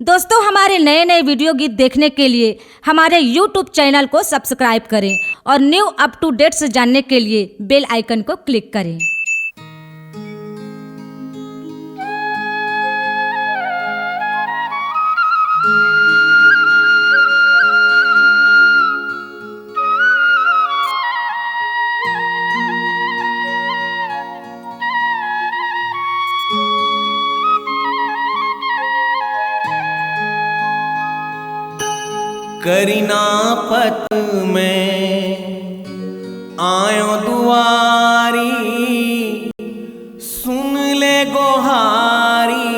दोस्तों, हमारे नए नए वीडियो गीत देखने के लिए हमारे YouTube चैनल को सब्सक्राइब करें और न्यू अप टू डेट्स जानने के लिए बेल आइकन को क्लिक करें। करीना पत में आयो दुआरी, सुन ले गोहारी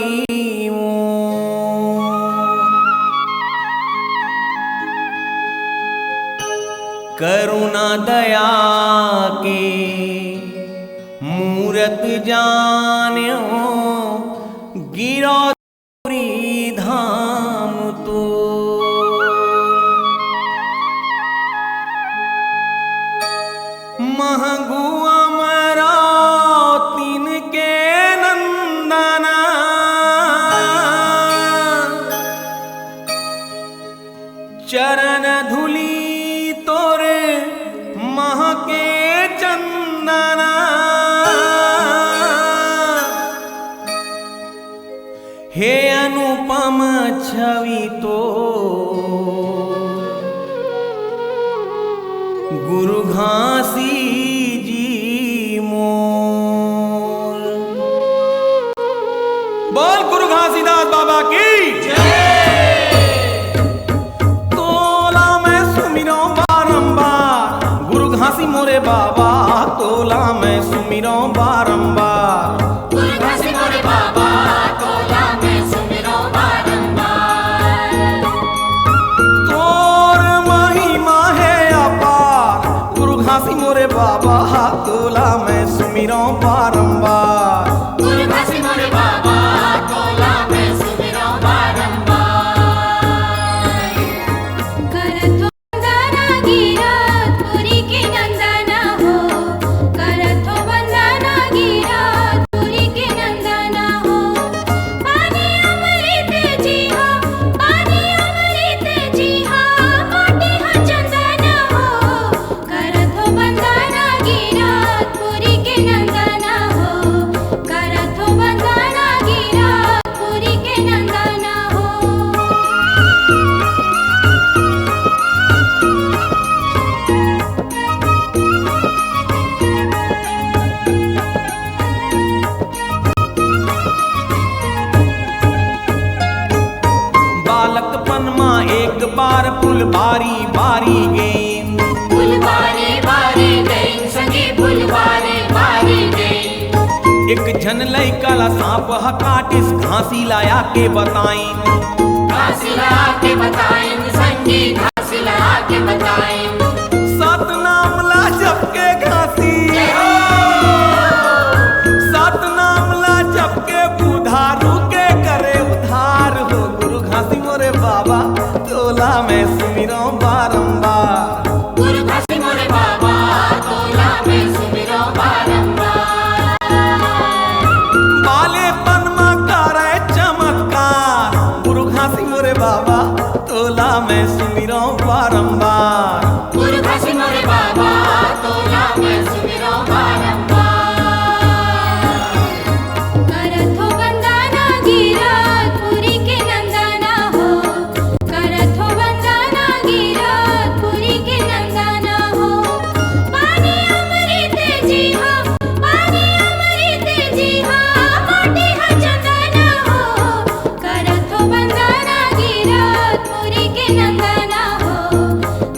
करुणा दया के मूरत जान्यो, गिरो धाम तो महगु अमरावतीन के नंदना, चरण धुली तोरे मह के चंदना, हे अनुपम छवि तो गुरु घासी जी मोर। बोल गुरु घासीदास बाबा की जय। तोला मैं सुमिरो बारंबार, गुरु घासी मोरे बाबा, तोला मैं सुमिरो बारंबार, गुरु घासी मोरे बाबा, तोला मैं सुमिरो बारंबार। तोर महिमा है अपार, गुरु घासी मोरे बाबा, तोला मैं सुमिरो बारंबार, गुरु घासी मोरे बाबा, तोला मैं सुमिरो बारंबार। करथो वंदना गिरत पुरी के नंदना हो, करथो वंदना गिरत पुरी के नंदना हो। पानी अमृत जी हो, पानी अमृत जी हो, कोटि हो चंदना हो। करथो वंदना गिरत पुरी के नंदना हो, करथो वंदना गिरत पुरी के नंदना हो। बालकपन माँ एक बार फुलबारी बारी गई, फुलवारी बारी गई संगी, फुलवारी बारी गई। एक झन लइका ला सांप हकाटिस, घासी लाया के बताई, घासी ला के बताएं संगी, घासी ला के बताएं। सतनाम ला जपके घासी, सतनाम ला जपके बुधारू के करे उधार हो। गुरु घासी मोरे बाबा, तोला मैं सुमिरो बारंबार, गुरु घासी मोरे बाबा, तोला मैं सुमिरो बारंबार। बालेपन माँ करे चमत्कार, गुरु घासी मोरे बाबा, तोला मैं सुमिरो बारंबार, गुरु घासी मोरे बाबा, तोला मैं सुमिरो बारंबार। करथो वंदना गिरत पुरी के नंदना हो, करथो वंदना गिरत पुरी के नंदना हो। पानी अमृत जी हो, पानी अमृत जी हो, कोटि हो चंदना हो। करथो वंदना गिरत पुरी के नंदना हो,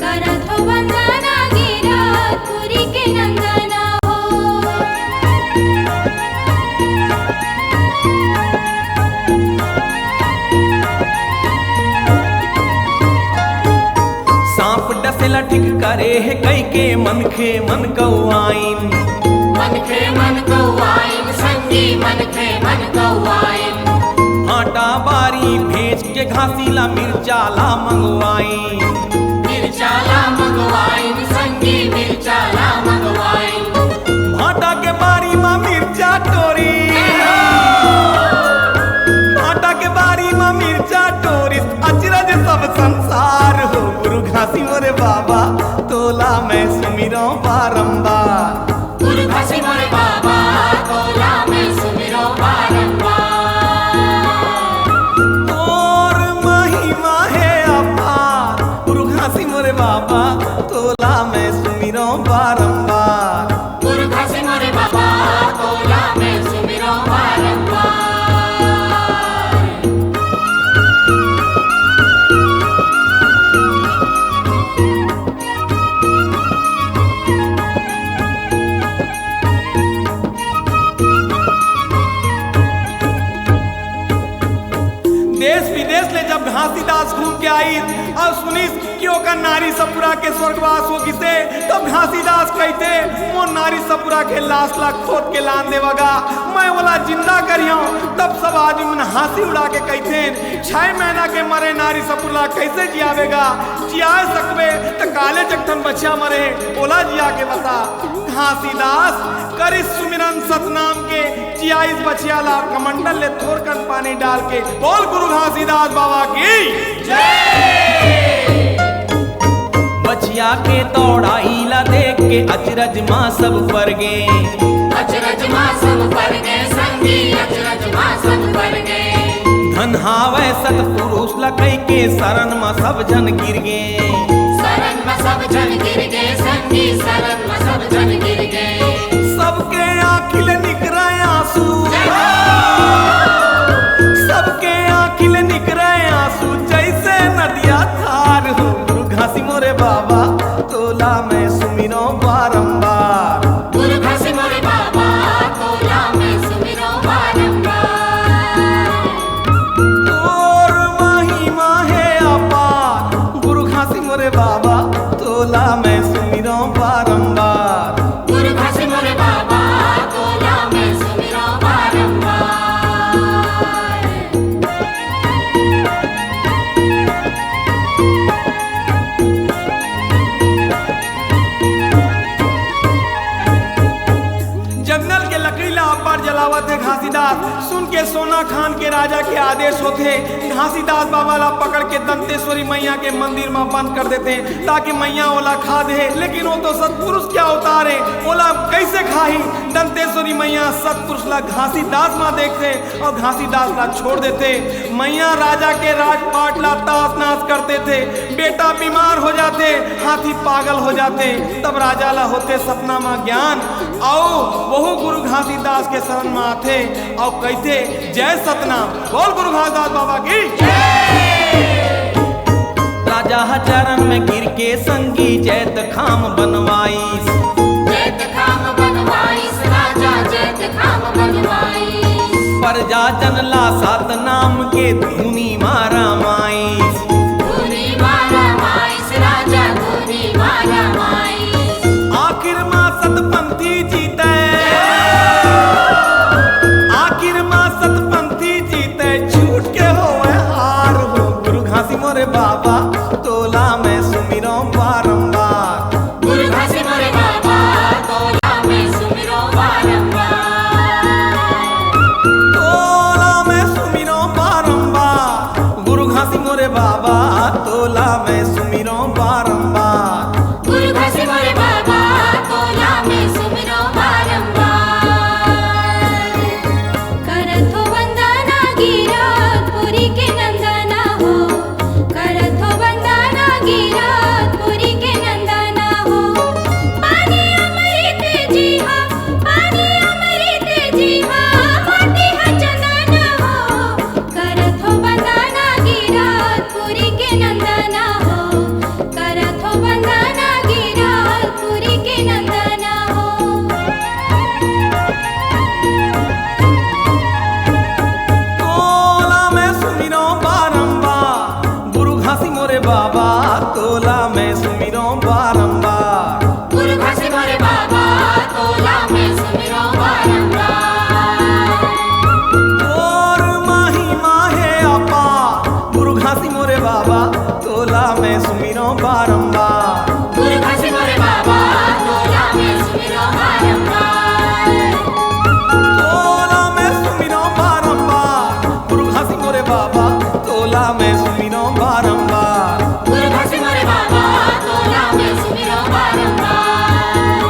करथो वंदना गिरत पुरी के नंदना हो। सांप डसेला ठीक करे है कई के मन खे मन कौआइन, मन खे मन कौआइन संगी, मन खे मन कौआइन। आटा बारी भेज के घासी ला मिर्चा ला मंगवाई, मिर्चा ला मंगवाइन संगी, मिर्चा ला मंगवाइन। भाटा के बारी माँ मिर्चा टोरी, भाटा के बारी माँ मिर्चा टोरी। देश ले जब घासीदास घूम के आई और सुनिस कि ओकर नारी सपुरा के स्वर्गवास हो किसे, तब घासीदास कहते वो नारी सपुरा के लाश ला खोद के लान देवगा, मैं बोला जिंदा करियो। तब सब आदमी मन हंसी उड़ा के कहते 6 महीना के मरे नारी सपुरा कैसे जियावेगा, जिया सकबे तो काले जगठन बच्चा मरे, बोला जिया के बता। घासीदास करिस सुमिरन सतनाम के जियाइस बचिया ला कमंडल ले थोरकन पानी डाल के, बोल गुरु घासीदास बाबा की जय। बचिया के तोड़ाईला देख के अचरज माँ सब पर गे, अचरज माँ सब पर गए संगी, अचरज माँ सब पर गए। धन हावे सतपुरुष लकई के शरण में सब जन गिर गे, शरण में सब जन गिर गए संगी, शरण में सब जन गिर गए। सबके आँखिल निकरे आंसू, सबके आँखिल निकरे आंसू जैसे नदिया धार हो। गुरु घासी मोरे बाबा तोला में सुमिरो बारंबार, गुरु घासी मोरे बाबा तोला में सुमिरो बारंबार। और महिमा है अपार, गुरु घासी मोरे बाबा तोला में सुमिरो बारंबार। गुरु घासी मोरे बाबा तोला में सुमिरो बारंबार। जंगल के लकड़ीला अब्बर जलावत है घासीदास, सुन के सोना खान के राजा के आदेश होते घासीदास बाबा ला पकड़ के दंतेश्वरी मैया के मंदिर में बंद कर देते ताकि मैया ओला खा दे, लेकिन वो तो सतपुरुष क्या उतारे, ओला कैसे खाही। दंतेश्वरी मैया सतपुरुष ला घासीदास माँ देखते और घासीदास ला छोड़ देते। मैया राजा के राजपाट ला तास नाश करते थे, बेटा बीमार हो जाते, हाथी पागल हो जाते, तब राजा ला होते सपना में ज्ञान आओ वह गुरु घासीदास के शरण में आते और कहते जय सतनाम, बोल गुरु घासीदास बाबा की राजा चरण में गिर के संगी जैत खाम बनवाईस, जैत खाम बनवाईस राजा, जैत खाम बनवाईस। प्रजा जन ला सतनाम के धुनी मारा माईस, धुनी मारा माईस राजा, धुनी मारा माईस। आखिर माँ सतपंथी जीते, आखिर माँ सतपंथी जीते, छूट के होए हार हो। गुरु घासी मोरे बाबा तोला में सुमिरो बारंबार, गुरु घासी मोरे बाबा तोला में सुमिरो बारंबार। तोला में सुमिरो बारंबार, गुरु घासी मोरे बाबा तोला में सुमिरो बारंबार। गुरु घासी मोरे बाबा तोला में सुमिरो बारंबार। करत हो वंदना गिरत पुरी के नंदना हो, करत हो वंदना गिरत पुरी के नंदना हो। पानी अमृत जी हा, पानी अमृत जी हा, माटी हा चंदना हो। करत हो वंदना गिरत पुरी के नंदना हो, करत हो वंदना गिरत पुरी के नंदना हो। तोला में सुमिरो बारंबार, गुरु घासी मोरे बाबा तोला में सुमिरो बारंबार। गुरु घासी मोरे बाबा तोला में सुमिरो बारंबार। और महिमा है अपार, गुरु घासी मोरे बाबा तोला में सुमिरो बारंबार। गुरु घासी मोरे बाबा तोला में सुमिरो बारंबार। तोला में सुमिरो बारंबार, गुरु घासी मोरे बाबा तोला में सुमिरो बारंबार। गुरु घासी मोरे बाबा तोला में सुमिरो बारंबार।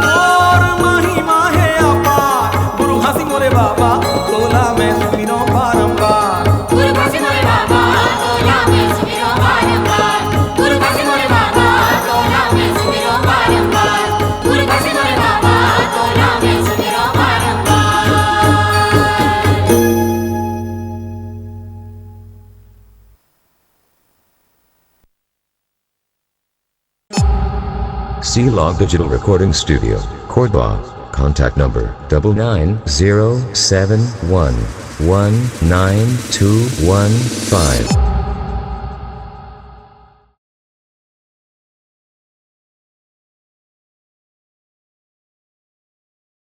और महिमा है अपार, गुरु घासी मोरे बाबा तोला में सुमिरो बारंबार। गुरु घासी मोरे बाबा तोला में सुमिरो बारंबार। गुरु घासी मोरे बाबा तोला में सुमिरो बारंबार। गुरु घासी मोरे बाबा तोला में सुमिरो बारंबार। C-Log Digital Recording Studio, Cordoba. Contact number 99071 192115.